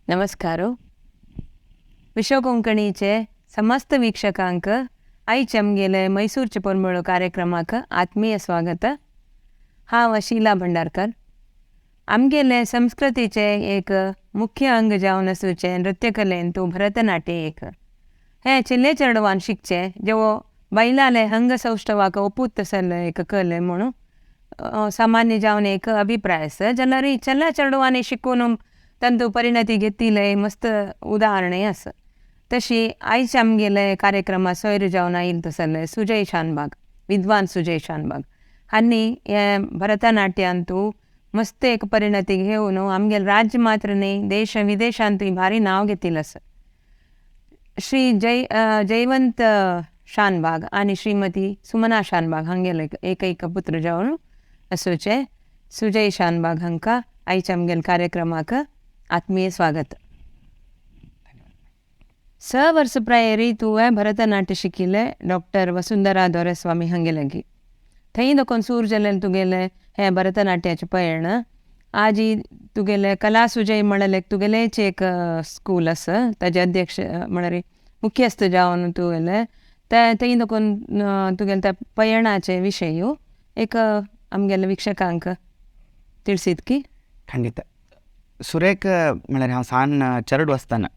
नमस्कार. विश्व कोंकणीचे समस्त वीक्षकांक आयचे आमगेले मैसूरचे परमळ कार्यक्रमाक आत्मीय स्वागत. हांव शीला भंडारकर. आमगेले संस्कृतीचे एक मुख्य अंग जावन आसूचे नृत्यकलेन तूं भरतनाट्य एक. हे चिल्ले चेडवान शिकचे जेवो बैलाले अंगसौष्ठवाक ओपूत तसल एक कले म्हणून सामान्य जावन एक अभिप्राय आसा. जाल्यार ही चेल्या चेडवांनी शिकून तांतू परिणती घेतिले मस्त उदाहरणे आसा. तशी आयज आमगेले कार्यक्रमा सोयर जावन आयिल्ले तसले सुजय शानभाग, विद्वान सुजय शानभाग हांणी हे भरतनाट्यांतू मस्त एक परिणती घेवन आमगेले राज्य मात्र न्ही देश विदेशांतूय भारी नांव घेतिल्लें आसा. श्री जयवंत शानभाग आनी श्रीमती सुमना शानभाग हांगेले एक पुत्र जावन आसूचे सुजय शानभाग हांकां आयज आमगेले कार्यक्रमाक आत्मीय स्वागत. 6 वर्ष प्रायरी तुवें भरतनाट्य शिकिल्ले डॉक्टर वसुंधरा दोरेस्वामी हांगेलेगी. थंय देखून सूर जालें तुगेले हे भरतनाट्याचे पयण. आजी तुगेले कला सुजय म्हणले तुगेलेच एक स्कूल आसा ताजे अध्यक्ष म्हळ्यार मुख्यस्त जावन तुगेले थंय देखून तुगेले त्या पयणाचे विशय एक आमगेले वीक्षकांक तिळसीत की. ಖಂಡಿತ ಸುರೇಖ म्हळ्यार हांव सान चरड वसताना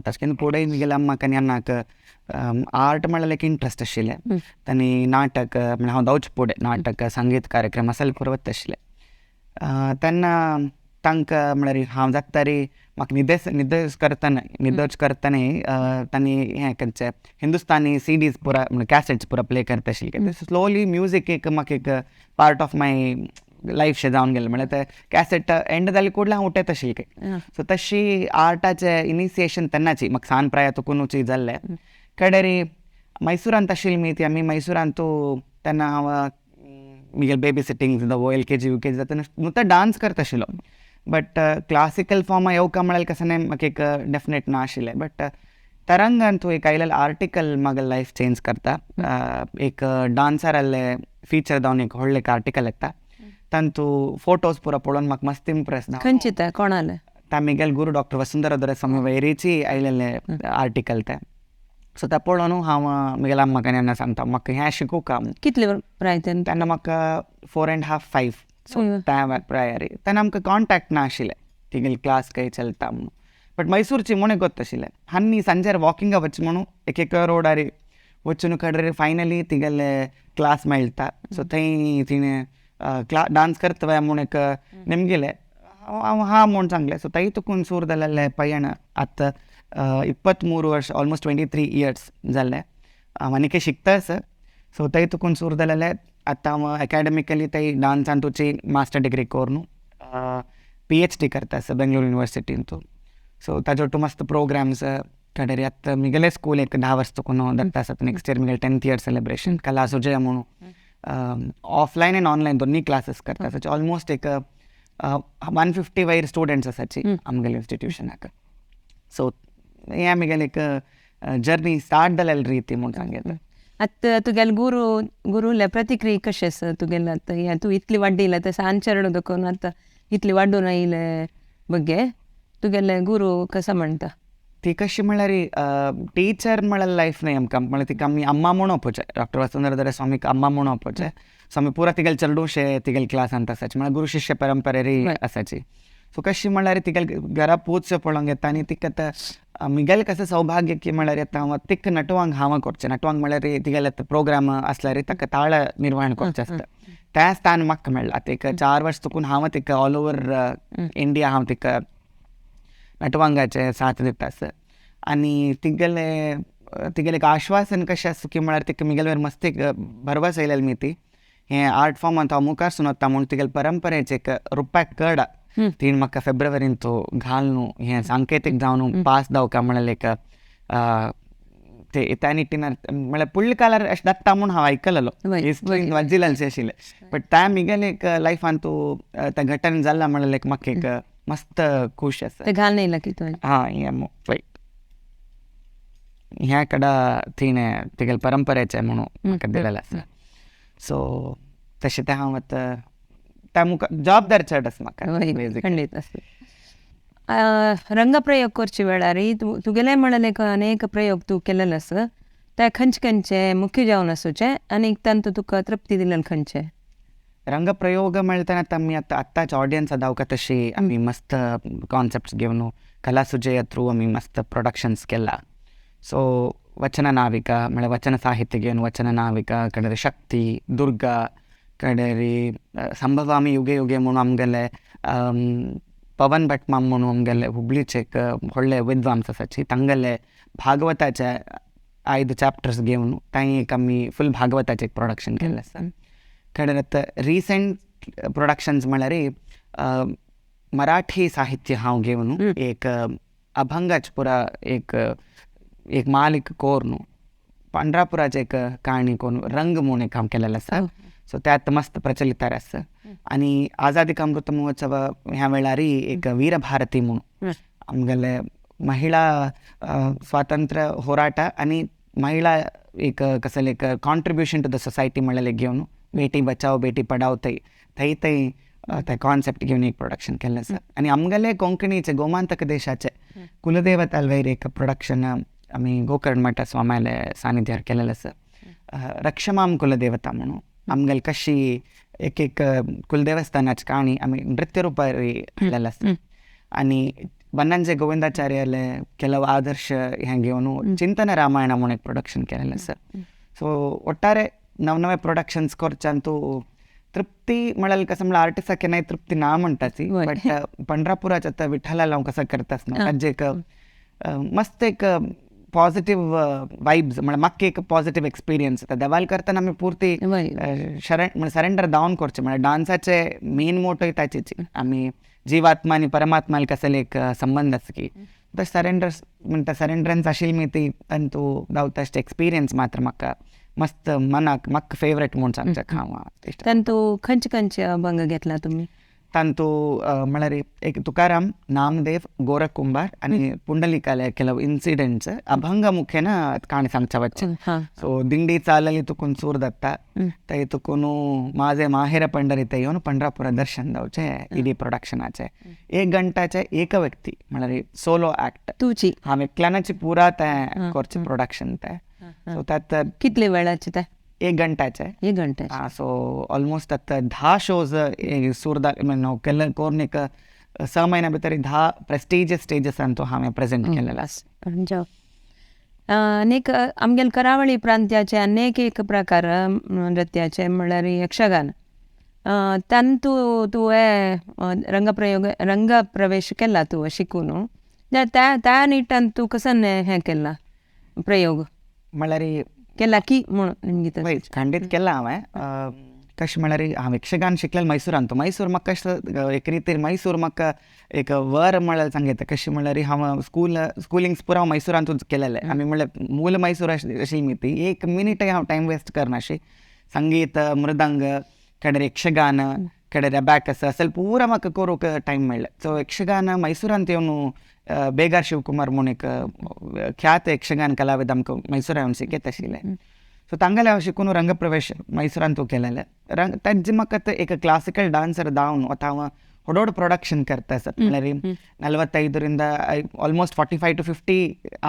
ताचे फुडें म्हगेले अम्माक आनी अण्णाक आर्ट म्हळ्यार एक इंट्रस्ट आशिल्लें. तांणी नाटक म्हळ्यार हांव दोवचे फुडें नाटक संगीत कार्यक्रम असले पुरो वता आशिल्ले. तेन्ना तांकां म्हळ्यार हांव जाता तरी म्हाका न्हिदोच करतना तांणी हें खंयचे हिंदुस्तानी सीडीज पुरा म्हळ्यार कॅसेट्स पुरा प्ले करता आशिल्ले. स्लोली म्युजीक एक म्हाका एक पार्ट ऑफ माय लायफ शें जावन गेलें. म्हळ्यार ते कॅसेट एंड जाले कुडले हांव उठयत आशिल्लें. सो तशी आर्टाचें इनिशिएशन तेन्नाची म्हाका सान प्रायातुकूनूच जाल्लें. कडेरी मैसूरांत आशिल्ली मी ती आमी मैसूरांतू तेन्ना हांव म्हगेले बेबी सिटींग LKG UKG जातना नुस्तें डान्स करता आशिल्लो. बट क्लासिकल फॉर्मा येवका म्हळ्यार कसं म्हाका एक डेफिनेट ना आशिल्लें. बट तरंगांतू एक आयिल्लें आर्टिकल म्हाका लायफ चेंज करता. एक डान्सर आहले फीचर जावन एक व्हडलें एक आर्टिकल येता. तांतू फोटोज पुरो पळोवन म्हाका मस्त इम्प्रेस ना. खंयचे ते कोणाले? ता म्हगेले गुरू डॉक्टर वसुंधरा दोरेस्वामी वैरीची आयिल्लें आर्टिकल तें. सो तें पळोवन हांव म्हगेल्या अम्माक आनी अण्णाक सांगता म्हाका हें शिकूं का. कितले प्राय तेन्ना? तेन्ना म्हाका 4.5 5 सो त्या प्रायरी तेन्ना आमकां कॉन्टॅक्ट ना आशिल्लें तिगेली क्लास खंय चलता म्हणून. बट मैसूरची म्हूण गोत आशिल्लें. आनी सांजेर वॉकिंगा वच म्हणून एक रोडार वचून कडेर फायनली तिगेले क्लास मेळटा. सो थंय तिणें डान्स करता म्हूण एक नेमगेलें हांव हा म्हूण सांगलें. सो थंय तुकून सूर जाल्लें पयण आतां 23 वर्स ऑलमोस्ट 23 इयर्स जाल्ले. हांव आनीक शिकता आसा. सो थंय तुकून सूर जाल्लें आतां हांव एकाडेमिकली थंय डान्सांतूची मास्टर डिग्री करून PhD करता आसा बेंगलोर युनिवर्सिटींतू. सो ताजे वटू मस्त प्रोग्राम्स कडेरी आतां म्हगेलें स्कूल एक 10 वर्स तुकून धरता आसा. नेक्स्ट इयर म्हगेलें 10th इयर सेलिब्रेशन कला सुजय म्हणून ऑफलायन आनी ऑनलायन दोन्ही क्लासीस करता आसा. ऑलमोस्ट एक 150 वयर स्टुडंट्स आसाची आमगेल्या इन्स्टिट्यूशनाक. सो हें आमगेलें एक जर्नी स्टार्ट जालेली रीती म्हूण सांगता. आतां तुगेले गुरुले प्रतिक्रिया कशी आसा तुगेले आतां हें तूं इतली वाडयलें ते सान चेडो देखून आतां इतली वाडून आयिल्ले बगे तुगेले गुरू कसो म्हणटा? ती कशी म्हळ्यार टीचर म्हळ्यार लायफ न्ही आमकां. म्हळ्यार तिका आमी अम्मा म्हणून ओपोवचें. डॉक्टर वसुंधरा दोरेस्वामीक अम्मा म्हणून ओपोवचें. सो आमी पुरा तिगेले चेडूशे तिगेले क्लासांत आसाचे म्हळ्यार गुरू शिश्य परंपरेरी आसाची. सो कशी म्हळ्यार तिगेले घरा पोवचें पळोवंक येता. आनी तिका आतां म्हगेलें कशें सौभाग्य की म्हळ्यार आतां तिका नटवांक हांव करचें. नटवांक म्हळ्यार तिगेले प्रोग्राम आसल्यार ताका ताळ निर्वहण करचें आसता. त्या स्थान म्हाका मेळ्ळां. आतां एक 4 वर्स तुकून हांव तिका ऑल ओवर इंडिया हांव तिका नटवांगाचे साथ दिता आसा. आनी तिगेले एक आश्वासन कशें आसा की म्हळ्यार तिका म्हगेले वयर मस्त एक भरवस आयलेली मी ती हें आर्ट फॉर्मांत हांव मुखार सुनोता म्हणून तिगेले परंपरेचें एक रुपाक कळटा. तीन म्हाका फेब्रुवारीन तो घाल न्हू हें सांकेतीक जावन पास जावका म्हळ्यार एक ते त्या निट्टीनार म्हळ्यार पुडल्या काळार अशें जाता म्हूण हांव आयकलेलो हिस्ट्रीन वाचिल्लें आशिल्लें. बट त्या म्हगेले एक लायफान तूं त्या घटना जाल्ला म्हळ्यार एक म्हाका एक मस्त खूश आसा. ते घाल येयला की तुवें? हां हें ह्या कडा तिणें तिगेले परंपरेचें म्हणून म्हाका दिलेलें आसा. सो तशें तें हांव आतां त्या मुखार जबाबदारी चड आसा म्हाका. खंडीत आसा. रंगप्रयोग करचे वेळारी तुगेले म्हणले अनेक प्रयोग तू केलेलस त्या खंचे मुख्य जावन असूचे आणि तांतू तुका तृप्ती दिलेल खंचे रंगप्रयोग म्हणताना आम्ही आत्ताच ऑडियन्स अदावका तशी आम्ही मस्त कॉन्सेप्ट्स घेऊन कला सुजय थ्रू आम्ही मस्त प्रोडक्शन्स केला सो वचन नाविका म्हणजे वचन साहित्य घेऊन वचन नाविका कडेरी शक्ती दुर्गा कडेरी संभवामी युगे युगे म्हणून आमगेले पवन भट माम म्हणून आमगेले हुबळीचे एक व्हडले विद्वांस आसाचे तांगेले भागवताचे 5 चॅप्टर्स घेऊन ताई एक आम्ही फुल भागवताचे एक प्रोडक्शन केलें आसा कडेन रिसेंट प्रोडक्शन्स म्हळ्यार मराठी साहित्य हांव घेवन एक अभंगाच पुरा एक मालिक कोर न्हू पंढरापुराचे एक काणी कोण रंग म्हणून एक हांव केलेलो आसा सो त्यात मस्त प्रचलित आसा आणि आझादी का अमृत महोत्सव ह्या वेळारी एक वीरभारती म्हणून आमगेले महिला स्वातंत्र्य होराट आणि महिला एक कसं एक कॉन्ट्रिब्युशन टू द सोसायटी म्हळ्यार घेवन बेटी बचाव बेटी पढाव थंय ते कॉन्सेप्ट घेवन एक प्रोडक्शन केल्लें आसा आनी आमगेले कोंकणीचे गोमांतक देशाचे कुलदेवत वयर एक प्रोडक्शन आमी गोकर्ण मठ स्वामाले सानिध्यार केलेलें आसा रक्षमाम कुलदेवता म्हणून आमगेले कशी एक कुलदेवस्थानाची काणी आमी नृत्य रुपारी हाडलेलें आसा आनी बन्नांजे गोविंदाचार्याले ಕೆಲವು आदर्श हें घेवन चिंतन रामायण म्हणून एक प्रोडक्शन केलेलें आसा सो ಒಟ್ಟಾರೆ नवे प्रोडक्शन्स करच्यांतू तृप्ती म्हळ्यार कसं म्हळ्यार आर्टिस्टाक केन्नाय तृप्ती ना म्हणटाची बट पंढरापुराच्या त्या विठ्ठलाला हांव कसं करता आसतना ताजे एक मस्त एक पॉझिटिव्ह वायब्स म्हळ्यार म्हाका एक पॉझिटिव्ह एक्सपिरियन्स येता देवाल करतना आमी पुर्ती म्हणजे सरेंडर दावन करचें म्हळ्यार डान्साचे मेन मोटोय ताचीच आमी जीवात्मा आणि परमात्माला कसले एक संबंध आसा की तशें सरेंडर म्हणटा सरेंडरन्स आशिल्ली मी ती तांतू दावता एक्सपिरियन्स मात्र म्हाका मस्त मनाक म्हाका फेवरेट म्हणून सांगचें खावा तांतू खंयचे अभंग घेतला तुम्ही तांतू म्हळ्यार एक तुकाराम नामदेव गोरख कुंभार आणि पुंडलिकाले ಕೆಲವು इन्सिडेंट्स अभंग मुखेन काणी सांगच्या वच्चे सो दिंडी चालली तुकून सूर दत्ता थंय तुकून माझे माहेर पंढरी थंय येवन पंढरापुरा दर्शन जावचे इडी प्रोडक्शनाचे 1 घंटाचे एक व्यक्ती म्हळ्यार सोलो ऍक्ट तुची हांव एकल्यानाची पुरा तें करचें प्रोडक्शन तें सो त्यात कितले वेळाचे ते 1 घंटाचे 1 घंटे सो ऑलमोस्ट आता 10 शोज सूरदा हांव केल्ले कोरून एक 6 महिन्या भितर 10 प्रेस्टिजियस स्टेजसांचो हांवें प्रेजेंट केलेलो आसा अनेक आमगेल करावळी प्रांत्याचे अनेक एक प्रकार नृत्याचे म्हळ्यार यक्षगान तांतू तुवें रंगप्रवेश केला तू शिकून त्या निट्यान तू कसं हें केला प्रयोग म्हळ्यार केला की म्हणून खंडीत केला हांवें कशें म्हळ्यार हांव यक्षगान शिकलें मैसूरांत मैसूर म्हाका कशें एक रितीर मैसूर म्हाका एक वर म्हळ्यार सांगता कशें म्हळ्यार हांव स्कुलिंग्स पुरो हांव मैसूरांतूच केलेलें आमी म्हळ्यार मूल मैसूर आशिल्ली मी ती 1 मिनिटय हांव टायम वेस्ट करनाशी संगीत मृदंग कडेर यक्षगान कडेर अबॅकस असल पुरा म्हाका करूंक टायम मेळ्ळें सो यक्षगान मैसूरांत येवन बेगार शिवकुमार म्हणून एक ख्यात यक्षगान कलाविद आमकां मैसूर येवन शिकयत आशिल्ले सो तांगेले हांव शिकून रंगप्रवेश मैसूरांत केलेले तांचे म्हाका एक क्लासिकल डान्सर दावन आतां हांव व्हड प्रोडक्शन करता आसत म्हळ्यार 45 ऑलमोस्ट 45 to 50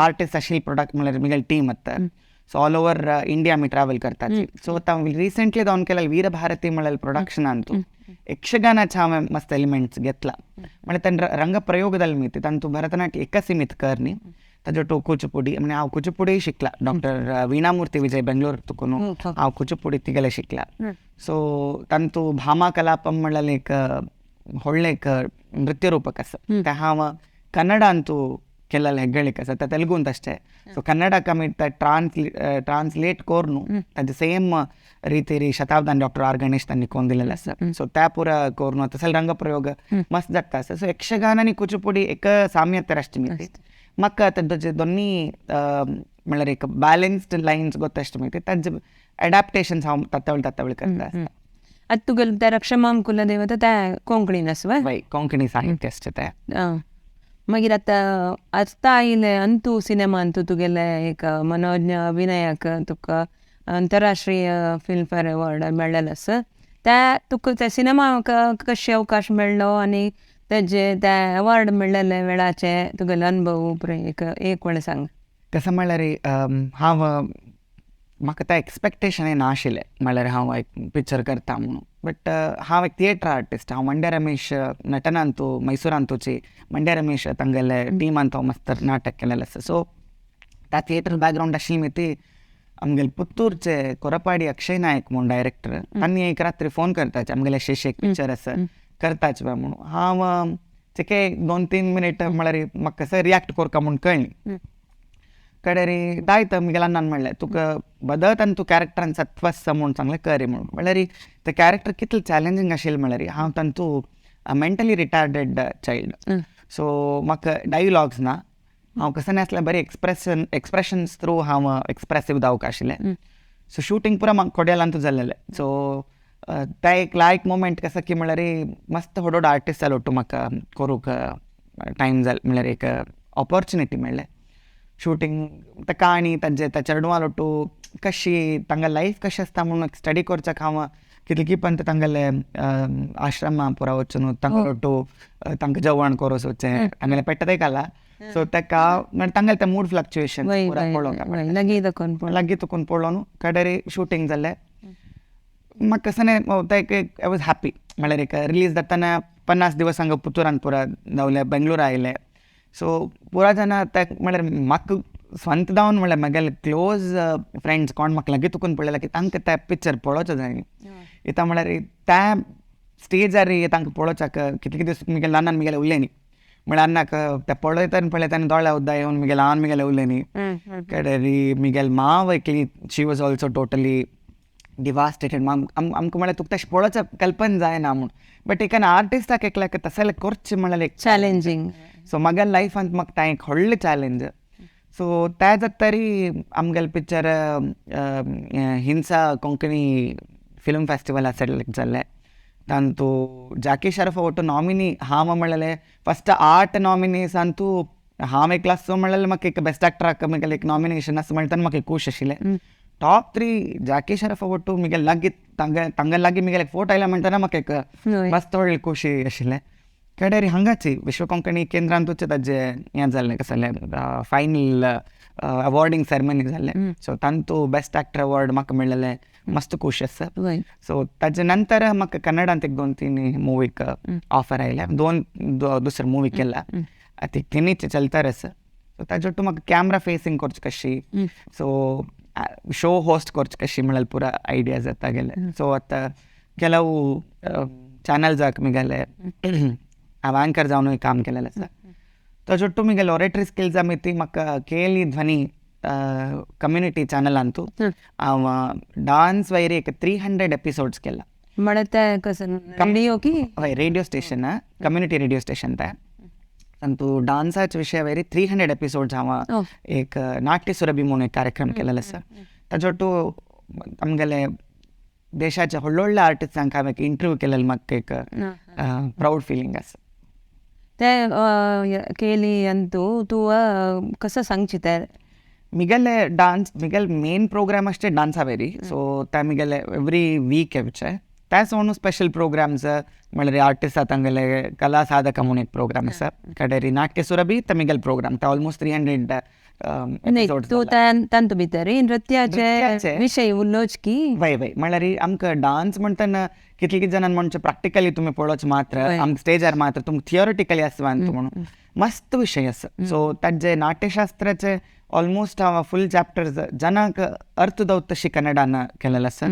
आर्टिस्ट आशिल्ली प्रोडक्ट म्हळ्यार म्हगेली टीम आतां सो ऑल ओवर इंडिया आमी ट्रॅवल करतात सो आतां रिसेंटली जावन केलें वीरभारती म्हळ्यार प्रोडक्शनांत यक्षगानाचे हांवें मस्त एलिमेंट्स घेतला म्हळ्यार तांणे रंगप्रयोग जाले मी तांतू भरतनाट्य एका सीमित कर न्ही ताजे टो कुचीपुडी म्हणजे हांव कुचीपुडी शिकला डॉक्टर वीणामूर्ती विजय बेंगलोर तुकून हांव कुचीपुडी तिगेले शिकला सो तांतू भामा कलापम म्हळ्यार एक व्हडलें एक नृत्य रूपक आसा तें हांव कन्नडांतू केलेलें हेगळीक आसा तें तेलुगूंत तशें सो कन्नडाक आमी ट्रान्सलेट कोर न्हू ताजे सेम रितीरी शताब्दान डॉक्टर आर गणेश तांणी कोन्न दिलेलें आसा सो त्या पुरा कोर न्हू तसले रंगप्रयोग मस्त जाता आसा सो यक्षगान आनी कुचीपुडी एक साम्यता आसची मी म्हाका ताजे दोनी म्हळ्यार एक बॅलन्स्ड लायन्स गोत आसता मी ताजे एडॅप्टेशन्स हांव तातवळ करता आसता आतां तुगेलें तें रक्षमाम कुलदेवता तें कोंकणीन आसा वय कोंकणी साहित्य आसचें तें मागीर आतां आयिल्ले अंतू सिनेमांतू तुगेले एक मनोज्ञ अभिनयाक तुका आंतरराष्ट्रीय फिल्मफेअर अवॉर्ड मेळ्ळेलो आसा तुका त्या सिनेमाक कशें अवकाश मेळ्ळो आनी तेजे त्या अवॉर्ड मेळ्ळेले वेळाचे तुगेले अनुभव पुरे एक वेळ सांग. कसं म्हणल्यार हांव म्हाका तें एक्सपेक्टेशन नाशिल्लें म्हणल्यार हांव एक पिक्चर करता म्हणून. बट हांव एक थिएटर आर्टिस्ट. हांव मंड्या रमेश नटनांतू मैसूरांतूची मंड्या रमेश तांगेले टिमान हांव मस्त नाटक केलेलें आसा. सो त्या थिएटर बॅकग्रावंड आशिल्ली मी ती आमगेले पुत्तूरचे कोरपाडी अक्षय नायक म्हणून डायरेक्टर तांणी एक रात्री फोन करताचे आमगेले शेश एक पिक्चर आसा करताचे बा म्हणून. हांव तेके 2-3 मिनीट म्हळ्यार म्हाका कसं रियाक्ट करता म्हणून कळ्ळी. कडेन रे दायत म्हगेल्या अण्णान म्हणलें तुका बदत आनी तूं कॅरेक्टरान सत्वस म्हणून सांगलें करी म्हणून. म्हणल्यार तें कॅरेक्टर कितलें चॅलेंजींग आशिल्लें म्हणल्यार हांव तांतू मेंटली रिटार्डेड चायल्ड. सो म्हाका डायलॉग्स ना. हांव कसं नासलें बरें एक्सप्रेशन्स थ्रू हांव एक्सप्रेसीव जावंक आशिल्लें. सो शूटिंग पुरो म्हाका कोड्यालांतू जाल्लेलें. सो तें एक लायक मोमेंट कसं की म्हणल्यार मस्त व्हड आर्टिस्ट जालो म्हाका करूंक टायम जालो म्हणल्यार एक ऑपॉर्च्युनिटी मेळ्ळें. शूटिंग तें काणी त्या चेडवां लोटू कशी तांगे लायफ कशें आसता म्हणून स्टडी करच्याक हांव कितली पण तांगेले आश्रमा पुरा वचून तांकां लोटू तांकां जेवण करूं वचचें आमगेले पेट्ट घाला. सो तेका तांगेले तें मूड फ्लक्च्युएशन पळोवंक लागीं तुकून पळोवन न्हू कडेन शूटिंग जाल्लें. म्हाका कसं न्ही आय वॉज हॅपी. म्हणल्यार एक रिलीज जाताना 50 दिवस हांगा पुतुरान पुरा जावले बेंगलोर आयले. सो पुरा जाणां ते म्हणल्यार म्हाका स्ವಂತ जावन म्हणल्यार म्हगेले क्लोज फ्रेंड्स कोण म्हाका लागीं तुकून पळयलें की तांकां तें पिक्चर पळोवचें जाय. इता म्हणल्यार त्या स्टेजार तांकां पळोवच्याक कितले दीस म्हगेले नानान म्हगेले उरलें म्हळ्यार अण्णाक तें पळयतानी दोळे उद्दा येवन म्हगेले आन म्हगेले उरलें न्ही. कडेन म्हगेले माव एकली शी वॉज ऑल्सो टोटली डिवास्टेटेड. आमकां म्हळ्यार तुका तशें पळोवचें कल्पना जायना म्हूण. बट एक आर्टिस्टाक एकल्याक तशें करचें म्हणल्यार एक चॅलेंजींग. सो म्हगेल्या लायफांत म्हाका तें एक व्हडलें चॅलेंज. सो त्या जाता तरी आमगेले पिक्चर हिंसा कोंकणी फिल्म फेस्टिवल सिलेक्ट जाल्लें. तांतू जाकी शरफ ಒಟ್ಟು नॉमिनी हांव म्हणलेलें फस्ट 8 नॉमिनीज ಅಂತೂ हांव एक क्लास म्हणलेलें म्हाका एक बेस्ट एक्टराक म्हगेलें एक नॉमिनेशन आसा म्हणटा म्हाका एक खूश आशिल्लें. टॉप 3 जाकी शरफ ಒಟ್ಟು म्हगेले लागीं तांगे लागीं म्हगेले फोटो आयला म्हणटना म्हाका एक मस्त व्हडली खोशी आशिल्लें. कडेन हांगाची विश्व कोंकणी केंद्रांतूच ताजें हें जाल्लें कशें जालें फायनल अवॉर्डिंग सेरेमनी जाल्लें. सो तांतू बेस्ट एक्टर अवॉर्ड म्हाका मेळ्ळेलें मस्त खूश आसा. सो ताजे नंतर म्हाका कन्नडांत एक 2-3 मुवीक ऑफर आयल्या. 2 दुसरे मुवी केला ती तिनीच चलतार आसा. सो ताजे ಒಟ್ಟು म्हाका कॅमरा फेसिंग करची कशी सो शो होस्ट करची कशी म्हणल्यार पुरा आयडिया जाता गेले. सो आतां ಕೆಲವು ಚಾನಲ್ಸಾಕ್ ಮಿಗಲೆ हांव एंकर जावनूय काम केलेलें आसा. ताजे ಒಟ್ಟು म्हगेले ऑरेटरी स्किल्स ಮಿತಿ म्हाका केली ध्वनी कम्युनिटी चॅनलांतू हांव डान्स वैरी एक 300 एपिसोड्स केला. म्हणल्यार तें कशें रेडिओ की हय radio station community radio station तें. तांतू डान्साच्या विशया वैरी 300 एपिसोड्स हांव एक नाट्य सुरभी म्हणून एक कार्यक्रम केलेलो आसा. ताजे ಒಟ್ಟು आमगेले देशाच्या व्हडले आर्टिस्टांक हांवें एक इंटरव्यू केलेलो म्हाका एक प्राऊड फिलींग आसा. तें केली अंतू तूं कसं सांगची तें म्हगेले डान्स म्हगेले मेन प्रोग्राम अशे डान्सा वैरी. सो ते म्हगेले एवरी वीक येवचे तेच म्हणून स्पेशल प्रोग्राम्स म्हणल्यार आर्टिस्ट तांगेले कला साधक म्हणून एक प्रोग्राम आसा. कडेन नाट्य सुरभी ते म्हगेले प्रोग्राम ते ऑलमोस्ट 300 तूं तांतू भितर नृत्याचे विशय उलोवच की वय म्हणल्यार आमकां डान्स म्हणटना कितले जाणांक म्हणचे प्रॅक्टिकली तुमी पळोवचे मात्र आमकां स्टेजार मात्र तुमकां थियोरिटिकली आसता म्हणून मस्त विशय आसा. सो ताजे नाट्यशास्त्राचे ऑलमोस्ट हांव फूल चॅप्टर्स जनाक अर्थ दवत तशी कन्नडान केलेलो आसा.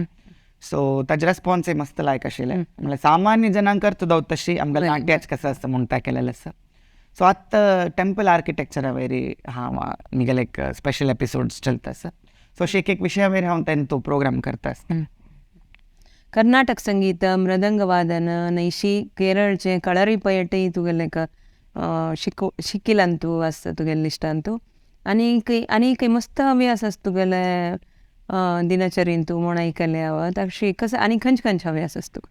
सो ताजे रेस्पॉन्सूय मस्त लायक आशिल्लें. म्हणल्यार सामान्य जनांक अर्थ दवत तशी आमगेलें नाट्याच कसं आसता म्हणून तें केलेलें आसा. सो आतां टेंपल आर्किटेक्चरा वैरी हांव म्हगेले एक स्पेशल एपिसोड्स चलता आसा. सो अशें एक विशया वैर हांव तेंचो प्रोग्राम करता आसता. कर्नाटक संगीत मृदंग वादन नैशी केरळचे कळरी पयटय तुगेले शिकिलां तूं आसता तुगेले लिस्टांतू आनी मस्त हव्यास आसता तुगेले दिनचर्येन तूं म्हूण आयकलें हांव तशी कसं आनी खंयचे हव्यास आसता तुका.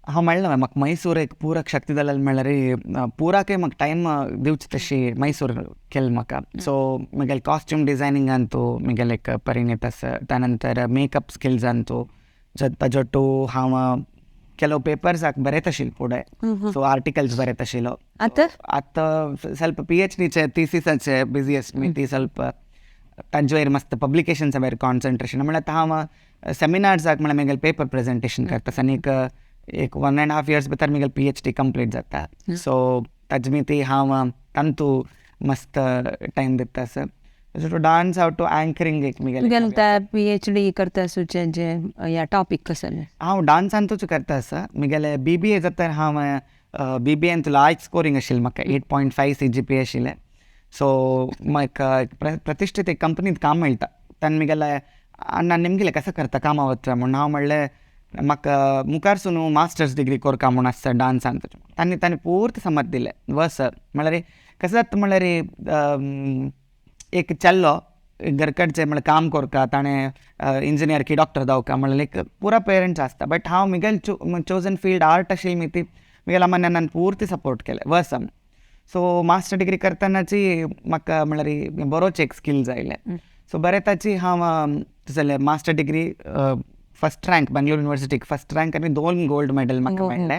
हांव म्हणलें म्हाका मैसूर एक पुराक शक्ती जाल्यार म्हणल्यार पुराकय म्हाका टायम दिवची तशी मैसूर केलें म्हाका. सो म्हगेले कॉस्ट्यूम डिजायनिंगान तूं म्हगेले एक परिणीत आसा. त्या नंतर मेकअप स्किल्सांत तूं ताजे ಒಟ್ಟು हांव ಕೆಲವು ಪೇಪರ್ಸ್ ಹಾಕಿ ಬರೆತಶಿಲ್ ಪುಡೆ ಸೊ ಆರ್ಟಿಕಲ್ಸ್ ಬರೆತಶಿಲು ಅತ್ತ ಸ್ವಲ್ಪ PhD ಚೆ ಥೀಸಿಸ್ ಚೆ ಬಿಸಿಯೆಸ್ಟ್ ಮಿತಿ ಸ್ವಲ್ಪ तंजवेर मस्त पब्लिकेशन्स वेर कॉन्सन्ट्रेशन म्हणजे हांव सेमिनार्स हाक म्हळ्यार म्हगेलें पेपर प्रेजेंटेशन करता आनीक एक 1.5 years भितर म्हगेलें PhD कंप्लीट जाता सो ताजे मिती हांव तांतू मस्त टायम दिता sir so dance how to anchoring एक म्हगेलें PhD करता सुचे या टॉपिक कसं हांव डान्सांतूच करता सर म्हगेलें BBA जाता हांव BBA तुला हाय स्कोरिंग आशिल्लें म्हाका 8.5 CGPA आशिल्लें सो म्हाका प्रतिश्ठीत एक कंपनींत काम मेळटा ताणें म्हगेलें अण्णा निमगेलें कसं करता कामा वता म्हूण हांव म्हणलें म्हाका मुखार सून मास्टर्स डिग्री कोरता म्हूण आसता डान्सांत ताणें पूर्त समत दिलें सर म्हळ्यार कसं जाता म्हळ्यार एक चल्लो घरकडचें म्हळ्यार काम कोरता ताणें इंजिनियर की डॉक्टर जावका म्हळ्यार लायक पुरा पेरंट्स आसता बट हांव म्हगेलें चोजन फील्ड आर्ट आशिल्ली मिती म्हगेल्या मनान पूर्ती सपोर्ट केलें सर सो मास्टर डिग्री करतनाची म्हाका म्हळ्यार बरोच एक स्किल्स आयले सो बरेताची हांव जालें master degree first rank Bangalore युनिवर्सिटीक फस्ट रँक आनी 2 गोल्ड मेडल म्हाका मेळ्ळे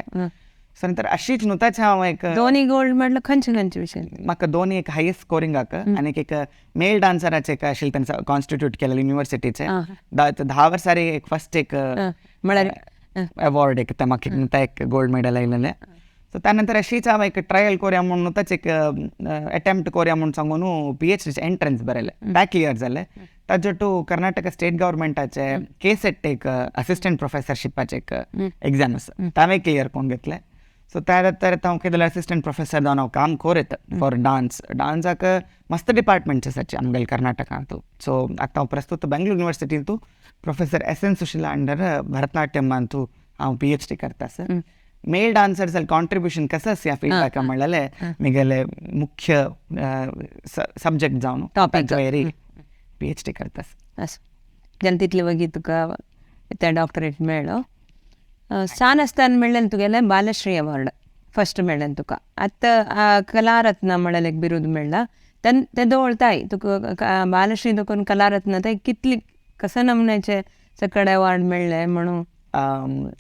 सो नंतर अशीच न्हू ताचे हांव एक 2 गोल्ड मेडल खंयचे विशय म्हाका 2 एक हायेस्ट स्कोरिंग आनी एक मेल डान्सराचे एक आशिल्लें तांचा कॉन्स्टिट्यूट केलें युनिवर्सिटीचे 10 वर्सां एक फस्ट एक म्हळ्यार अवॉर्ड एक म्हाका एक गोल्ड मेडल आयलेलें सो त्यानंतर अशीच हांव एक ट्रायल कोरया म्हणून ताच एक अटेम्प्ट कोरया म्हणून सांगून PhDचे एंट्रन्स बरयलें तें क्लियर जालें ताजे टू कर्नाटका स्टेट गव्हर्मेंटाचे KSET एक असिस्टंट प्रोफेसरशिपाचे एक एग्जाम आसा तांवें क्लियर करून घेतलें सो त्या नंतर हांव कितें जालें असिस्टंट प्रोफेसर जावन हांव काम कोरयत फॉर डान्साक मस्त डिपार्टमेंट्स आसाचे आमगेल्या कर्नाटकांत सो आतां हांव प्रस्तुत बेंगलोर युनिवर्सिटींत प्रोफेसर SN सुशिला अंडर भरतनाट्यमांत हांव PhD करता सर मेल डान्सर्स कॉन्ट्रिब्युशन कसं ह्या फील्डाक म्हणलें म्हगेलें मुख्य सब्जेक्ट जावन टॉपिक वेरी PhD करता जेन्ना तितले वगी तुका त्या डॉक्टरेट मेळ्ळो सान आसतना मेळ्ळें तुगेलें बालश्री अवॉर्ड फस्ट मेळ्ळें तुका आतां कलारत्न म्हळ्यार एक बिरूद मेळ्ळा तें दवरताय तुका बालश्री देखून कलारत्न ते कितली कशा नमुन्याचे सकड अवॉर्ड मेळ्ळे म्हणून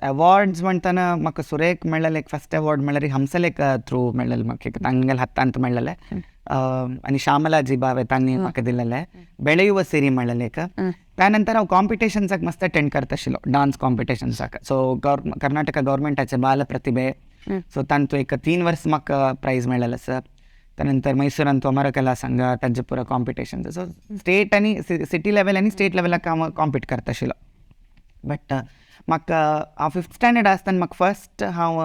अवॉर्ड्स म्हणटना म्हाका सुरेख मेळ्ळेलें एक फस्ट अवॉर्ड म्हळ्यार हंसलेख थ्रू मेळ्ळेलें म्हाका एक तांगेल्या हातांत मेळ्ळेलें आनी श्यामलाजी भावे तांणी म्हाका दिलेलें बेळयुव सिरी मेळ्ळेलें एक त्या नंतर हांव कॉम्पिटिशन्साक मस्त अटेंड करता आशिल्लो डान्स कॉम्पिटिशन्साक सो कर्नाटका गव्हर्मेंटाचे बाल प्रतिभे सो तांतूं एक 3 वर्स म्हाका प्रायज मेळ्ळेलें आसा त्यानंतर मैसूरांत अमरकला संघ तांचे पुरो कॉम्पिटिशन्स सो स्टेट आनी सिटी लेवल आनी स्टेट लेवलाक हांव कॉम्पीट करता आशिल्लो बट म्हाका हांव 5th स्टँडर्ड आसतना म्हाका फस्ट हांव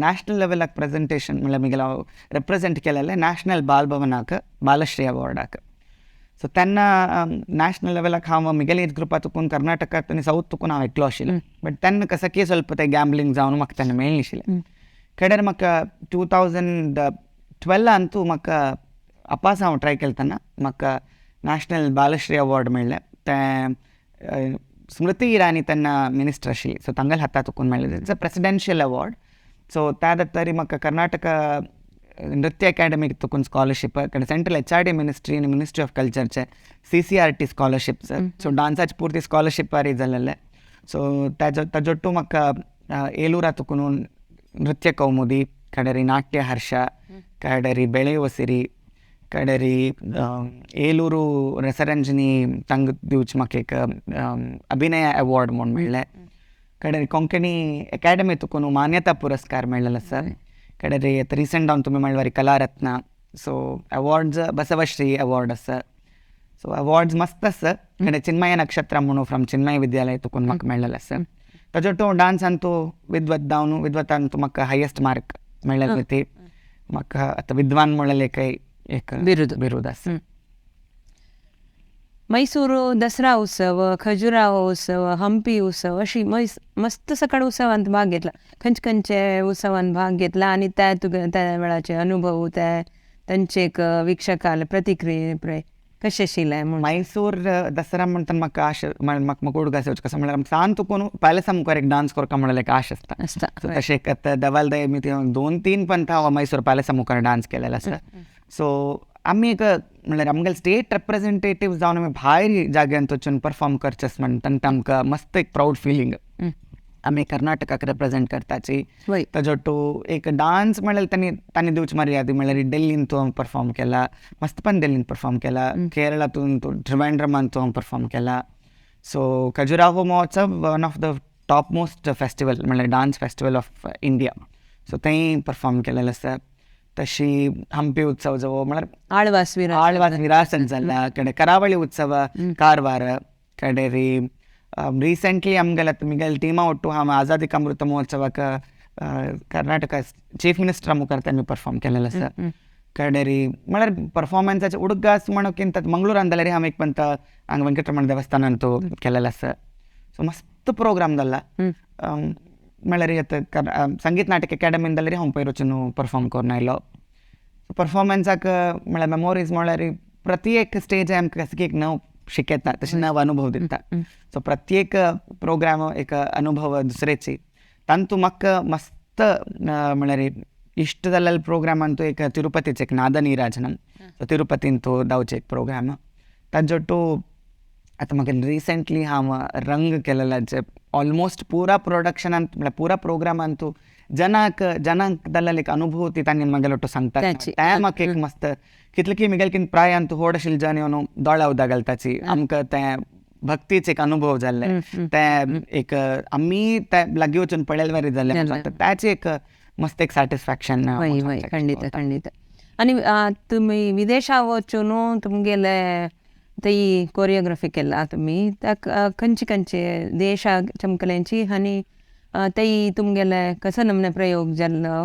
नॅशनल लेवलाक प्रेजेंटेशन म्हळ्यार म्हगेलें हांव रिप्रेजेंट केलेलें नॅशनल बाल भवनाक बालश्री अवॉर्डाक सो तेन्ना नॅशनल लेवलाक हांव म्हगेले एज ग्रुपांतून कर्नाटकांत आनी साऊथून हांव एकलो आशिल्लो बट तेन्ना कसं की स्वल्प तें गॅम्बलींग जावन म्हाका तेन्ना मेळ्ळें नाशिल्लें कडेर म्हाका 2012 म्हाका अपास हांव ट्राय केलें तेन्ना म्हाका नॅशनल बालश्री अवॉर्ड मेळ्ळें तें स्मृती इराणी तेन्ना मिनिस्टर आशिल्ली सो तांगेल्या हातांतून मेळ्ळें it's a presidential award so त्या नंतर म्हाका कर्नाटका नृत्य अकॅडमीतून स्कॉलरशीप सेंट्रल HRD मिनिस्ट्री आनी मिनिस्ट्री ऑफ कल्चरचे CCRT स्कॉलरशीप सो डान्साची पुर्ती स्कॉलरशीप फारीक जालेलें सो ताजोटू म्हाका एलुरातून नृत्य कौमुदी कडेरी नाट्य हर्षा कडेरी बेळयुव सिरी कडेरी ಏಲೂರು ರಸರಂಜನಿ ತಂಗ ದಿವಚ म्हाका एक अभिनय अवॉर्ड म्हणून मेळ्ळें कडेरी कोंकणी अकॅडमीतून मान्यता पुरस्कार मेळ्ळेलो आसा कडेरी रिसंट जावन तुमी म्हणल्यार कलारत्न सो अवॉर्ड्स बसवश्री अवॉर्ड आसा सो अवॉर्ड्स मस्त आसा कडेन चिन्मय नक्षत्र म्हणून फ्रॉम चिन्मय विद्यालयातून म्हाका मेळ्ळेलो आसा ताजे तो डान्सांत विद्वतांत म्हाका हायेस्ट मार्क मेळ्ळेले ते म्हाका आतां विद्वान म्हणलें एक बिरुद आसा मैसूರು दसरा उत्सव खजुराहो उत्सव हंपी उत्सव अशी मस्त सकड उत्सवांत भाग घेतला खंयचे उत्सवांत भाग घेतला आणि त्या वेळाचे अनुभव तांचे एक वीक्षकाल प्रतिक्रिये कशें आशिल्ले म्हणून मैसूर दसरा म्हणटा म्हाका आश म्हाका उडगास येवचें कसो म्हळ्यार सांत तुकून पयलें मुखार एक डान्स करता म्हळ्यार एक आश आसता तशें आतां देवाल दय मी 2-3 पंत हांव मैसूर पॅलेसा मुखार डान्स केलेलो आसा सो आमी एक म्हळ्यार आमगेले स्टेट रिप्रेझेंटेटिव्ह जावन आमी भायर जाग्यांत वचून परफॉर्म करचें म्हणटा आमकां मस्त एक प्राऊड फिलींग आम्ही कर्नाटकाक रिप्रेझेंट करताची वय ताजोटू एक डान्स म्हळ्यार तांणी दिवची मर्यादी म्हळ्यार डेल्लीन तो परफॉर्म केला मस्तपण डेल्लीन परफॉर्म केला केरळातून तो ट्रिवेंड्रमान तो परफॉर्म केला so Khajuraho Mahotsav one of the top most festival म्हळ्यार dance festival of India so थंय परफॉर्म केलेलें आसा तशी हंपी उत्सव जो म्हळ्यार आळवास विरासत जाला कಡೆ ಕರಾವಳಿ ಉತ್ಸವ ಕಾರವಾರ ಕಡೆ ರೀ ರೀಸೆಂಟ್ಲಿ ಆಮ್ಗೆಲ್ಲ ಮಿಗಲ್ ಟೀಮ ಒಟ್ಟು ಆಜಾದಿ का अमृत महोत्सवाक कर्नाटका चीफ मिनिस्टर मुखार त्यांनी परफॉर्म केलेलं असं कಡೆ ರೀ म्हळ्यार परफॉर्मन्साचे उडगास म्हणोक्किंत मंगळूरान जाल्यार हांवें एक पंत हांगा वेंकटरमण देवस्थानान तो केलेलो आसा सो मस्त प्रोग्राम जाल्ला म्हळ्यार आतां संगीत नाटक अकॅडमीन जाल्यार हांव पयर वचून परफॉर्म करून आयलो परफॉर्मन्साक म्हळ्यार मेमोरीज म्हळ्यार प्रत्येक स्टेज आमकां कसो एक नव शिकयता तशें नव अनुभव दिता सो प्रत्येक प्रोग्राम एक अनुभव दुसरेची तांतू म्हाका मस्त म्हळ्यार इश्ट जाल्ले प्रोग्रामान तो एक तिरुपतीचो एक नाद नीराजनम सो तिरुपतीन तो दावचे एक प्रोग्राम ताजोटू आतां म्हाका रिसेंटली हांव रंग केलेला जे ऑलमोस्ट पुरा प्रोडक्शनान म्हळ्यार पुरा प्रोग्रामान तूं जनाक जाल्ले एक अनुभूती तांणी म्हागेलो सांगता तें म्हाका एक मस्त कितले की मिगेलकीन प्रायान तूं व्हड आशिल्ली जर्नी न्हू दोळ्या उदक घालताची आमकां तें भक्तीचे एक अनुभव जाल्ले तें एक आमी तें लागीं वचून पळयले बरें जालें ताचें एक मस्त एक सॅटिस्फॅक्शन ಖಂಡಿತ आनी तुमी विदेशा वचून तुमगेले थंय कोरियोग्राफी केला तुमी खंयचे देशा चमकल्यांची आनी थंय तुमगेले कसो नमने प्रयोग जाल्लो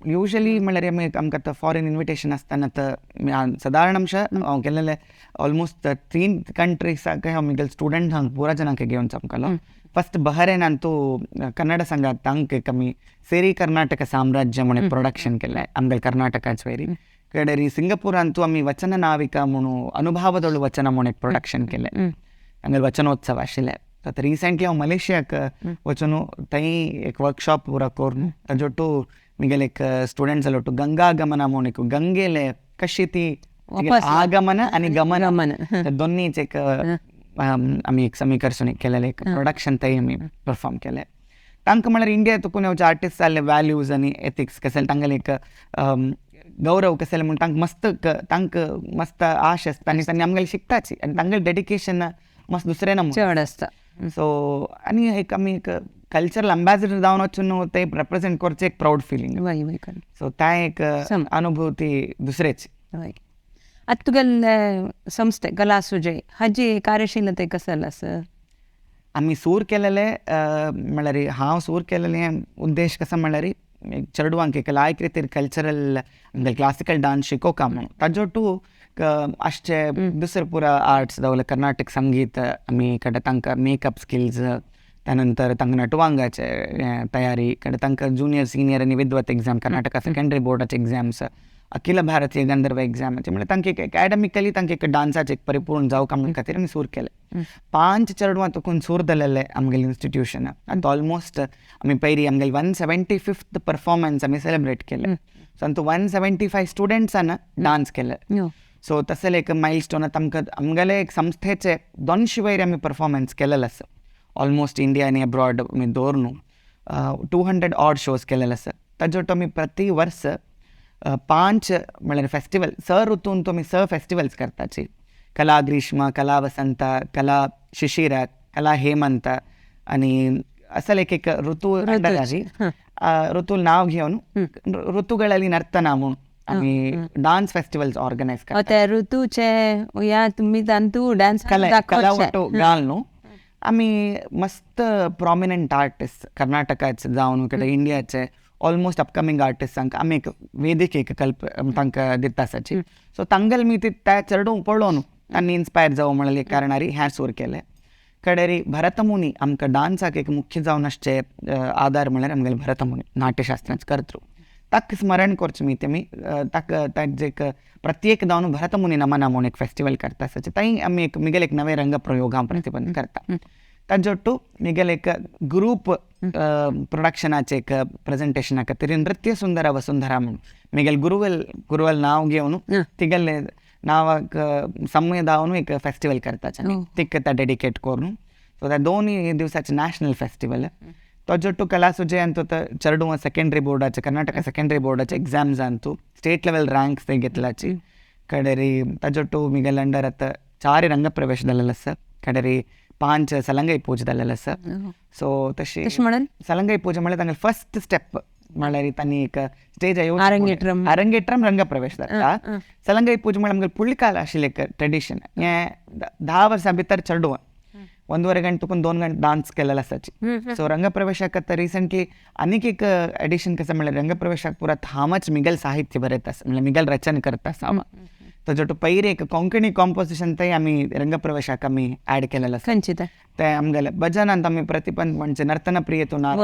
यूजली म्हळ्यार आमकां आतां फॉरेन इन्विटेशन आसतना सादारण हांव गेल्लेले ऑलमोस्ट 3 कंट्रीसाक हांव मिगेल स्टुडंट हांग पुरा जनांक घेवन चमकलो फस्ट बहरेनान तूं कन्नड संघात तांक एक आमी सेरी कर्नाटक साम्राज्य म्हणून प्रोडक्शन केलें आमगेल कर्नाटकाच वेरी कडेन सिंगापुरान तूं आमी वचन नाविका म्हणून अनुभवदोळ वचन म्हणून एक प्रोडक्शन केलें आमगेल वचनोत्सव आशिल्ले आतां रिसेंटली हांव मलेशियाक वचून थंय एक वर्कशॉप पुरो करून ताजोटू मिगेल एक स्टुडंट जालो तूं गंगा गमन म्हणून एक गंगेले कशी ती आगमन आनी गमन दोन्हीच एक आमी एक समीकरण केलेलें एक प्रोडक्शन थंय आमी परफॉर्म केलें तांकां म्हळ्यार इंडिया तुकून येवचे आर्टिस्ट जाल्ले वॅल्यूज आनी एथिक्स कशें तांगेले एक गौरव कशें म्हूण तांकां मस्त आश आसता आनी तांणी आमगेले शिकताची आनी तांगेलें डेडिकेशन मस्त दुसरें ना चड आसता सो आनी एक आमी एक कल्चरल अंबॅसिडर जावन वचून ते रिप्रेझेंट करचें एक प्राऊड फिलींग सो तें एक अनुभूती दुसरेच आतां तुगेले संस्थे कला सुजय हाजी कार्यशीलते कसो आसा आमी सूर केलेले म्हळ्यार हांव सूर केलेलें उद्देश कसो म्हळ्यार चेडवांक एक लायक रितीर कल्चरल क्लासिकल डान्स शिकोवका म्हणून ताजोटू अशे दुसरे पुरा आर्ट्स जावं कर्नाटक संगीत आमी कडेन तांकां मेकअप स्किल्स त्यानंतर तांकां नटवांगाचे तयारी कडेन तांकां जुनियर सिनियर आनी विद्वत एग्जाम कर्नाटका सेकंडरी बोर्डाचे एग्जाम्स अखिल भारतीय गंधर्व एग्जामाचे म्हणजे तांकां एक एकाडेमिकली तांकां एक डान्साचे एक परिपूर्ण जावका म्हणून खातीर आमी सूर केले 5 चेडवां तुकून सूर जालेले आमगेले इन्स्टिट्यूशन आनी ऑलमोस्ट आमी पयलीं आमगेले 175th परफॉर्मन्स आमी सेलिब्रेट केले सो तातूंत 175 स्टुडंट्सान डान्स केले सो तसले एक मायलस्टोन आमकां आमगेले एक संस्थेचे 200 वयर आमी परफॉर्मन्स केलेले आसा ऑलमोस्ट इंडिया आनी अब्रॉड आमी दवरून 200 ऑड शोज केलेले आसा ताजोट आमी प्रति वर्स 5 म्हळ्यार फेस्टिवल ऋतून तो आमी फेस्टिवल्स करताची कला ग्रीष्म कला वसंत कला शिशिर कला हेमंत आनी असले एक ऋतू ऋतूल नाव घेवन ऋतुಗಳಲ್ಲಿ नर्तना म्हणून आमी डान्स फेस्टिवल्स ऑर्गनायज करता ऋतूचे या तुमी तांतू डान्स कला वाटो घाल न्हू आमी मस्त प्रॉमिनंट आर्टिस्ट कर्नाटकाचे जावन कडेन इंडियाचे ऑलमोस्ट अपकमिंग आर्टिस्टांक आमी एक वेदिक एक तांकां दिता आसाची सो तांगेल मी त्या चेडूं पळोवन आनी इन्स्पायर जावं म्हणले कारणारी हें सूर केलें कडेरी भरतमुनी आमकां डान्साक एक मुख्य जावन आसचे आदार म्हळ्यार आमगेले भरतमुनी नाट्यशास्त्रांचे कर्तृ ताका स्मरण करचें मी तेमी ताजे एक प्रत्येक जावन भरतमुनी नमना म्हणून एक फेस्टिवल करता आसाचे थंय आमी एक मिगेले एक नवे रंग प्रयोग हांव प्रतिबंध करता ताजोटू मिगेले एक ग्रूप प्रोडक्शनाचे एक प्रेजेंटेशना खातीर नृत्य सुंदरा वसुंधरा म्हणून मिगेल गुरुवेल नांव घेवन तिगेले नावाक समय दावन एक फेस्टिवल करताचे तिका डेडिकेट करून सो त्या 2 दिवसाचे नॅशनल फेस्टिवल तोजोट्टू कला सुजय अंतू चरडू सेकेंडरी बोर्डाचे कर्नाटक सेकेंडरी बोर्डाचे exams Antu state level ranks ते घेतलाची कडेरी तजोट्टू मिगल अंडर आता 4 रंगप्रवेशदल्लस कडेरी 5 सलंगई पूजदल्लस सो तशी सलंगई पूजा म्हणजे तांगल फर्स्ट स्टेप म्हळ्यार तांणी एक स्टेज अरंगेट्रम रंगप्रवेश जाता सलंगई पूजा म्हणजे आमगे पुळकाल आशिल्लें एक ट्रेडिशन हें 10 वर्सां भितर चेडूं 1.5 गंटकून 2 गंट डान्स केलेला असाची सो रंगप्रवेशाक आता रिसेंटली आनीक एक एडिशन कसं म्हणल्यार रंगप्रवेशाक पुरा थामच मिगल साहित्य बरयता म्हणजे मिगल रचना करता सामा ताजोटू पयरे एक कोंकणी कॉम्पोजिशन थंय आमी रंगप्रवेशाक आमी ऍड केलेलें आसा ते आमगेले भजनांत आमी प्रतिपंत म्हणजे नर्तन प्रिय तूं ना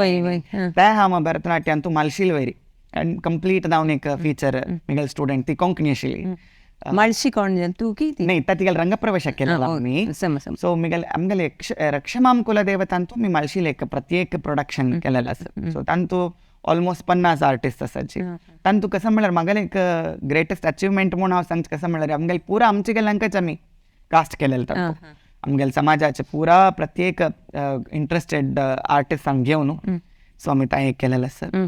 ते हांव भरतनाट्यांत तूं मालशील वयरी आनी कंप्लीट जावन एक फीचर मिगल स्टुडंट ती कोंकणी आशिल्ली माळशी कोण तू की नाही तिगेल रंगप्रवेशाक केलेला आमी सो मिगेल आमगेले रक्षमाम कुलदेवतांतू मी माळशील एक प्रत्येक प्रोडक्शन केलेलं आसा सो तांतू ऑलमोस्ट 50 आर्टिस्ट आसाची तांतू कसं म्हणल्यार म्हागेलें एक ग्रेटेस्ट अचिवमेंट म्हणून हांव सांगचें कसं म्हणल्यार आमगेले पुरा आमचे गेल्यांकच आमी कास्ट केलेले तांतू आमगेले समाजाचे पुरा प्रत्येक इंट्रस्टेड आर्टिस्टांक घेवन सो आमी तां एक केलेलें आसा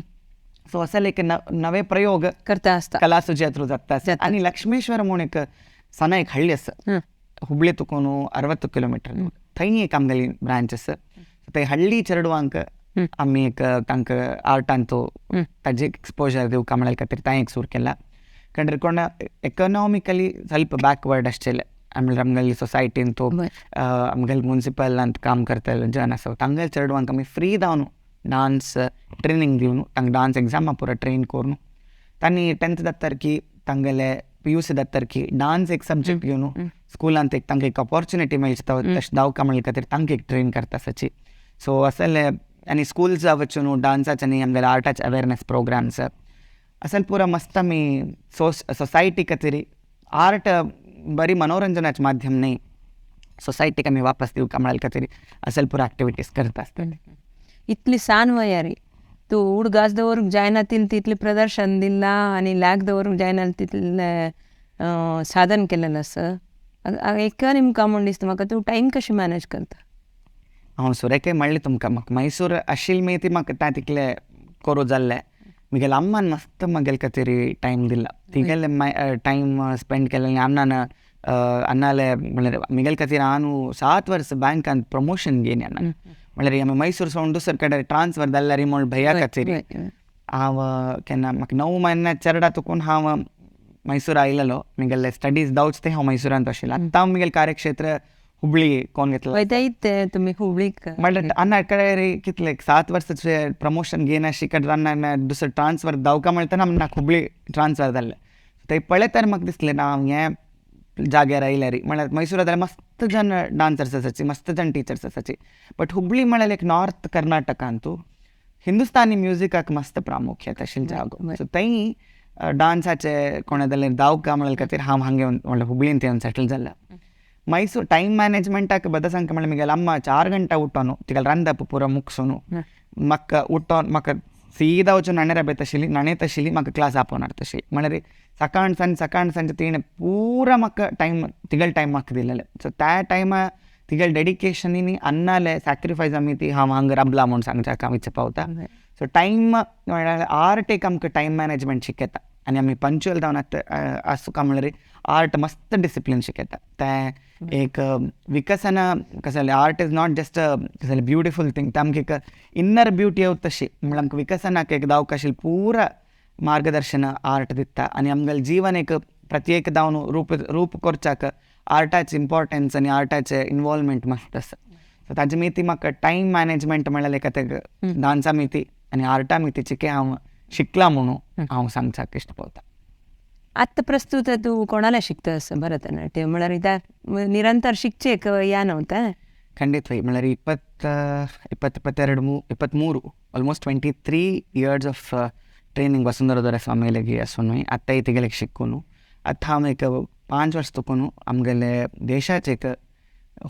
सो असं एक नवे प्रयोग करता असता कला सुजय थ्रू जाता आणि लक्ष्मेश्वर म्हणून एक सना एक हळ्ळी आसा हुबळी तुकून 60 किलोमीटर थंय एक आमगेली ब्रांच आसा ते हळ्ळी चेडवांक आमी एक तांकां आर्टांत ताजे एक्सपोजर दिवका म्हणल्या खातीर तां एक सूर केला कारण कोण इकॉनॉमिकली ಸ್ವಲ್ಪ बॅकवर्ड आसचेले आमगेली सोसायटीन तो आमगेले म्युनिसिपलांत काम करतले जन आसा तांगेले चेडवांक आमी फ्री जावन डान्स ट्रेनिंग दिवन तांकां डान्स एग्जामा पुरा ट्रेन करून तांणी 10th जातरकी तांगेले PUC जातरकी डान्स एक सब्जेक्ट घेवन स्कुलांत एक तांकां एक ऑपॉर्च्युनिटी मेळटा तशें दावका म्हणल्या खातीर तांकां एक ट्रेन करता आसाची सो असले आनी स्कूल्स वचून डान्साचे आनी आमगेले आर्टाचे अवेरनेस प्रोग्राम्स असल पुरा मस्त आमी सोसायटी खातीर आर्ट बरी मनोरंजनाचें माध्यम न्ही सोसायटीक आमी वापस दिवका म्हणल्या खातीर असल पुरा एक्टिविटीज करता आसता इतली सान वयारी तू उडगास दवरूंक जायना तितलें प्रदर्शन दिला आनी लॅक दवरूंक जायना तितलें साधन केलेलें आसा एक निमकां म्हूण दिसता म्हाका तूं टायम कशें मॅनेज करता हांव सुरेखे म्हणलें तुमकां म्हाका मैसूर आशिल्ली मेय ती म्हाका तां तितलें करूं जाल्लें म्हगेल्या अम्मान मस्त म्हगेले खातीर टायम दिला तिगेले टायम स्पेंड केलें अन्नाले म्हणल्यार म्हगेले खातीर हांव 7 वर्स बँकांत प्रमोशन घेवन येना म्हणल्यार आमी मैसूर सोडून दुसरे कडेन ट्रान्सफर जाल्ल्यार म्हूण भैया खातीर हांव केन्ना म्हाका 9 म्हयन्या चेडा तुकून हांव मैसूर आयलेलो म्हगेले स्टडीज जावच ते हांव मैसूरांत आशिल्लो आतां म्हगेलें कार्यक्षेत्र हुबळी कोण घेतला तुमी हुबळीक म्हणल्यार अन्ना कडेन कितले 7 वर्साचे प्रमोशन घेयना शिकत अन्ना दुसरें ट्रान्सफर जावका म्हणटा म्हाका हुबळी ट्रान्सफर जाल्लें थंय पळयल्यार म्हाका दिसलें ना हांव हें जाग्यार आयल्यार म्हणल्यार मैसूरांत जाल्यार मस्त जन डान्सर्स आसाची मस्त जन टिचर्स आसाची बट हुबळी म्हणल्यार एक नॉर्थ कर्नाटकांतू हिंदुस्तानी म्युजिकाक मस्त प्रामुख्यात आशिल्लो जागो सो थंय डान्साचे कोणा जाल्यार जावका म्हणल्या खातीर हांव हांगा म्हणल्यार हुबळींत येवन सेटल जाला मैसूर टायम मॅनेजमेंटाक बद्दल सांगता म्हणल्यार म्हगेले अम्मा 4 गंटा उठोन तिगेले रांदप पुरो मुगसून म्हाका उठोन म्हाका सीदा वचून न्हाणेर बेत आशिल्ली न्हाणयत आशिल्ली म्हाका क्लास आपोवन हाडटा आशिल्ली म्हणल्यार सकाळ सांज तिणें पुरा म्हाका टायम तिगेले टायम म्हाका दिलेले सो त्या टायमा तिगेले डेडिकेशनीनी अन्नाले सॅक्रिफायस आमी ती हांव हांगा राबला म्हूण सांगच्याक हांव इच्छा पावता सो टायम म्हणल्यार आर्ट एक आमकां टायम मॅनेजमेंट शिकयता आनी आमी पंच्युअल जावन आसूं काय म्हणल्यार आर्ट मस्त डिसिप्लीन शिकयता ते एक विकसना कशें आर्ट इज नॉट जस्ट कशें ब्युटिफूल थिंग ते आमकां एक इन्नर ब्युटी येवता तशी म्हणल्यार आमकां विकसनाक एक जावंक आशिल्ली पुरा मार्गदर्शन आर्ट दिता आनी आमगेलें जीवन एक प्रत्येक जावन रूप करच्याक आर्टाचें इम्पॉर्टन्स आनी आर्टाचें इनवॉल्वमेंट मस्त आसा सो ताजे मिती म्हाका टायम मॅनेजमेंट म्हणल्यार एक डान्सा मिती आनी आर्टा मितीची हांव शिकला म्हणून हांव सांगच्याक इश्ट पावता आत्ता प्रस्तुत तू कोणाला शिकतास भरतनाट्य म्हळ्यार इता निरंतर शिकचे एक या नव्हता ಖಂಡಿತವಾಗಿ म्हळ्यार 23 almost 23 years of training Vasundhara ಸ್ವಾಮಿಗಳಿಗೆ ಅसून आत्ता तिगेले शिकून आतां हांव एक 5 वर्स तुकून आमगेले देशाचे एक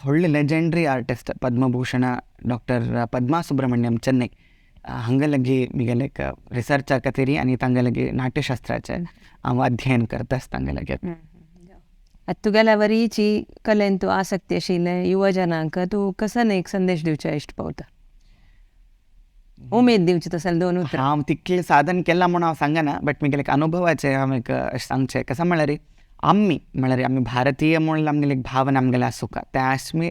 व्हडले legendary artist Padma Bhushan doctor Padma Subrahmanyam Chennai हांगेले म्हगेले एक रिसर्चा खातीर आनी तांगेले नाट्यशास्त्राचे हांव अध्ययन करता तांगेले तुगेल्या वरीची कलेन तू आसक्ती आशिल्ले युवजनांक तू कसं एक संदेश दिवचे इश्ट पावता उमेद दिवची तसल दोन उतर हांव तितलें साधन केलां म्हूण हांव सांगना बट म्हगेले एक अनुभवाचे हांव एक सांगचें कसां म्हळ्यार आमी भारतीय म्हणून आमगेली एक भावना आमगेले आसूं ते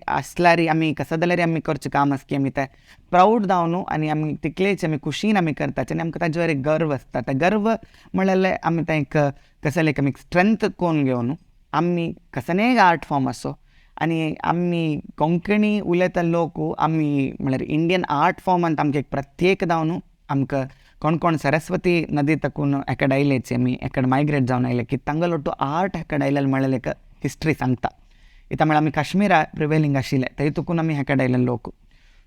आसल्यार आमी कसं जाल्यार आमी करचें काम आसा की आमी ते प्राऊड जावन आनी आमी तितलेच आमी खुशीन आमी करताचे आनी आमकां ताजे वर एक गर्व आसता ते गर्व म्हणल्यार आमी तें एक कसं लायक आमी स्ट्रेंथ कोन्न घेवन आमी कसलेय आर्ट फॉर्म आसूं आनी आमी कोंकणी उलयता लोक आमी म्हळ्यार इंडियन आर्ट फॉर्मांत आमकां एक प्रत्येक जावन आमकां कोण सरस्वती नदी तकून एकडे आयलेचे आमी एकडे मायग्रेट जावन आयले की तांगेलो आर्ट एकडे आयले म्हळ्यार एक हिस्ट्री सांगता इता म्हळ्यार आमी काश्मीरा प्रिवेलिंग आशिल्ले थंय तुकून आमी हेकडे आयले लोक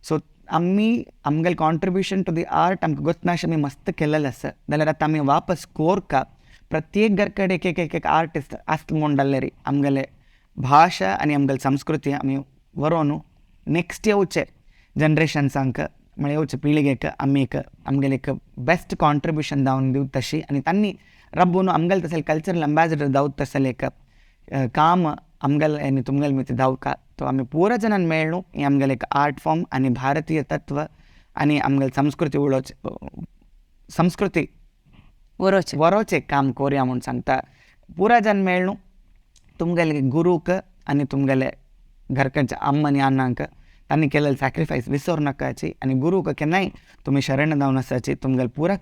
सो आमगेलें कॉन्ट्रिब्युशन टू दी आर्ट आमकां गोत नाशें आमी मस्त केलेलें आसा जाल्यार आतां आमी वापस कोरका प्रत्येक घर कडेन एक आर्टिस्ट आसता म्हूण जाल्यार आमगेले भाशा आनी आमगेली संस्कृती आमी व्हरोन नेक्स्ट येवचे जनरेशन्सांक म्हळ्यार येवचे पिळगेक आमी एक आमगेले एक बेस्ट कॉन्ट्रिब्युशन जावन दिवं तशी आनी तांणी रब्बून आमगेले तसले कल्चरल अंबॅसिडर जावं तसलें एक काम आमगेले आनी तुमगेले मिती जावका तो आमी पुरा जनान मेळ्ळू ही आमगेले एक आर्ट फॉर्म आनी भारतीय तत्व आनी आमगेली संस्कृती वरोचें काम कोरया म्हूण सांगता पुरा जन मेळ्ळू तुमगेले गुरूक आनी तुमगेले घरकांच्या अम्मा आनी अण्णांक तांणी केलेलें सॅक्रिफायस विसर नाकाची आनी गुरूक केन्नाय तुमी शरण जावन आसाची तुमगेले पुरा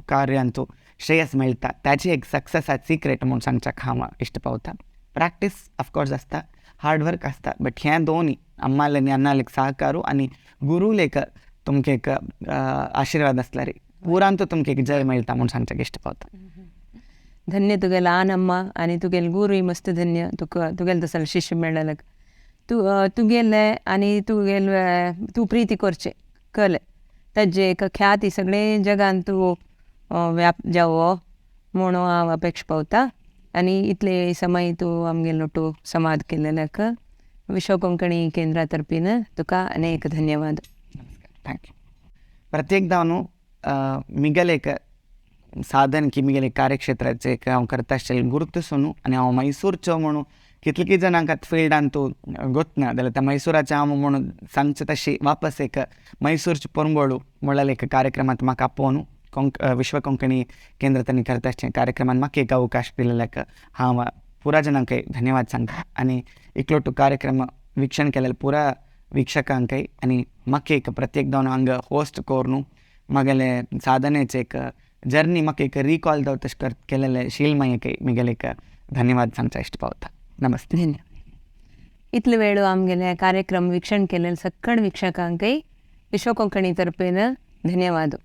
कार्यांत श्रेयस मेळटा ताची एक सक्सेसाची सिक्रेट म्हूण सांगच्याक हांव इश्ट पावता प्रॅक्टीस ऑफकोर्स आसता हार्डवर्क आसता बट हें दोनी अम्माले आनी अण्णाले सहकारू आनी गुरूले एक तुमकां एक आशिर्वाद आसल्यार पुरांत तुमकां एक जय मेळटा म्हूण सांगच्याक इश्ट पावता धन्य तुगेलो अम्मा आनी तुगेले गुरूय मस्त धन्य तुगेले तसले शिश्य मेळ्ळले तुगेले आनी तुगेले तूं प्रिती करचें कले ताजे एक ख्याती सगळे जगान तूं व्याप जावो म्हूण हांव अपेक्षा पावता आनी इतले समय तूं आमगेलो तूं संवाद केलेल्याक विश्व कोंकणी केंद्रा तर्फीन तुका अनेक धन्यवाद. नमस्कार, थँक्यू. प्रत्येकदा न्हू मिगेले एक साधन की मिगेले कार्यक्षेत्राचे हांव करता आसतलें गुर्तूसून आनी हांव मैसूरचो म्हणून कितले जाणांक आतां फिल्डान तूं गोतना जाल्यार त्या मैसूराचें हांव म्हणून सांगचें तशी वापस एक मैसूरचे परमळ म्हणल्यार एक कार्यक्रमांत म्हाका आपोवन विश्व कोंकणी केंद्र तांणी करता आसचें कार्यक्रमांत म्हाका एक अवकाश दिलेल्याक हांव पुरा जनांकय धन्यवाद सांगता आनी इकलो तूं कार्यक्रम विक्षण केलेले पुरा विक्षकांकय आनी म्हाका एक प्रत्येक जावन हांगा होस्ट कोरून म्हगेले साधनेचें एक जर्नी म्हाका एक रिकॉल जावं तशें केलेले शीलमायेकय म्हगेले एक धन्यवाद सांगचा इश्ट पावता. नमस्ते. धन्यवाद. इतले वेळ आमगेले कार्यक्रम विक्षण केलेले सक्कण विक्षकांकय विश्व कोंकणी तर्फेन धन्यवाद.